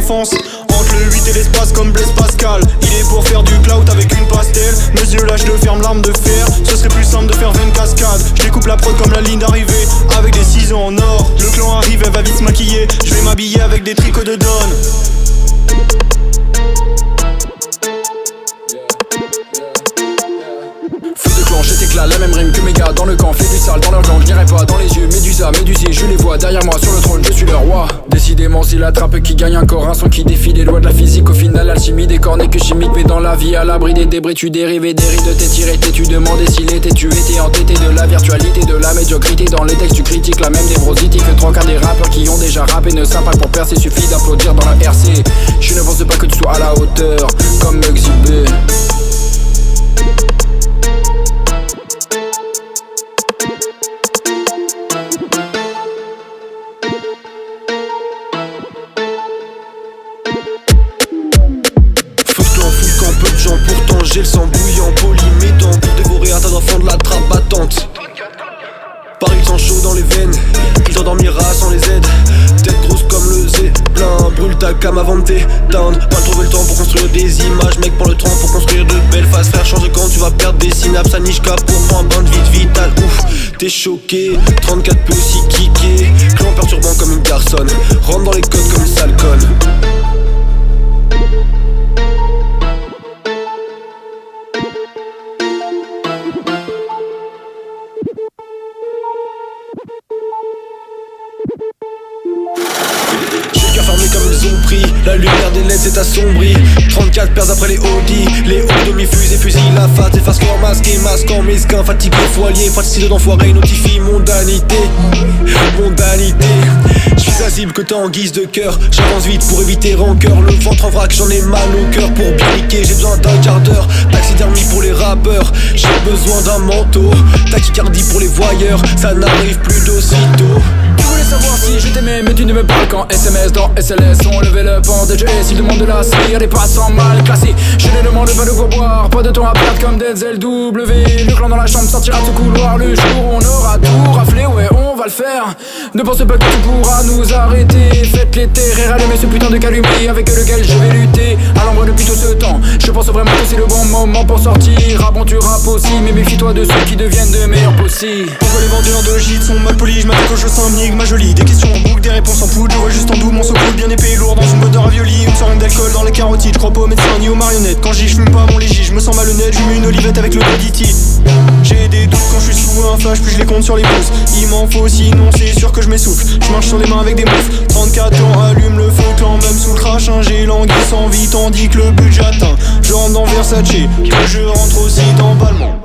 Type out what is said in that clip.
l'enfance. Entre le 8 et l'espace comme Blaise Pascal. Il est pour faire du clout avec une pastel. Monsieur lâche de ferme l'arme de fer. Ce serait plus simple de faire 20 cascades. Je découpe la prod comme la ligne d'arrivée avec des ciseaux en or. Le clan arrive, elle va vite se maquiller. Je vais m'habiller avec des tricots de Don. Feu de clan, j'étais là, la même rime que mes gars dans le camp. Fait du sale dans leur gang, je n'irai pas dans les yeux. Médusa, médusier, je les vois derrière moi sur le trône, je suis le roi. Décidément c'est la trappe qui gagne encore un son qui défie les lois de la physique. Au final l'alchimie des corps n'est que chimique. Mais dans la vie à l'abri des débris tu dérives et des rides t'es tiré. Tu demandais s'il était tu étais entêté de la virtualité, de la médiocrité. Dans les textes tu critiques la même névrosité que 3 quarts des rappeurs qui ont déjà rappé ne savent pas pour percer. Suffit d'applaudir dans la RC. Je ne pense pas que tu sois à la hauteur comme Muggsy B. Peu de gens, pourtant j'ai le sang bouillant, polymédant pour dévorer un tas d'enfants de la trappe battante. Paris le sang chaud dans les veines, il t'endormira sans les aides. Tête grosse comme le Zeppelin, brûle ta cam avant de t'éteindre. Pas trouver le temps pour construire des images, mec prends le temps pour construire de belles faces. Frère change de camp, tu vas perdre des synapses. Anishka pour prendre un bain de vide vital. Ouf, t'es choqué, 34 peut aussi kicker. Clan perturbant comme une garçonne, rentre dans les codes comme une sale conne. Fermé comme ils ont pris, la lumière des LED s'est assombrie. 34 paires après les Audi, les hauts demi-fusées fusillent la face. Efface corps masqué, masquant, mesquin, fatigué, foilier. Fatigué d'enfoiré, notifie mondanité. Mondanité. J'suis sa cible que t'as en guise de cœur. J'avance vite pour éviter rancœur. Le ventre en vrac, j'en ai mal au cœur. Pour bien niquer, j'ai besoin d'un quart d'heure. Taxidermie pour les rappeurs, j'ai besoin d'un manteau. Tachycardie pour les voyeurs, ça n'arrive plus d'aussitôt. Tu voulais savoir si je t'aimais mais tu ne me parles qu'en SMS. Dans SLS on levait le pont de GS. Il demande de la cire, des passants mal classés. Je ne demande pas de quoi boire, pas de temps à perdre comme Denzel W. Le clan dans la chambre sortira de ce couloir. Le jour où on aura tout raflé, ouais on va le faire. Ne pense pas que tu pourras nous arrêter. Faites les terres et rallumez ce putain de calumet avec lequel je vais lutter à l'ombre depuis tout ce temps. Je pense vraiment que c'est le bon moment pour sortir. Ah bon tu rappes aussi, mais méfie-toi de ceux qui deviennent de meilleurs possibles. Pourquoi les vendeurs de gîtes sont mal polis? Je m'attaque aux choses symboliques, ma jolie. Des questions en boucle, des réponses en poudre. Je vois juste en double mon secours bien épais et lourd dans une boîte de ravioli. Une seringue d'alcool dans les carotides. Je crois pas aux médecins ni aux marionnettes. Quand j'y fume pas mon léger, je me sens malhonnête. Je mets une olivette avec le DDT. J'ai des doutes quand je suis sous un flash, puis je les compte sur les pouces. Il m'en faut sinon c'est sûr que je m'essouffle. Je marche sur les mains avec des moufles. 34 ans, allume le feu clan, même sous le crash. J'ai langui sans vie tandis que le budget atteint. Je rentre dans Versace, que je rentre aussi dans Balmain.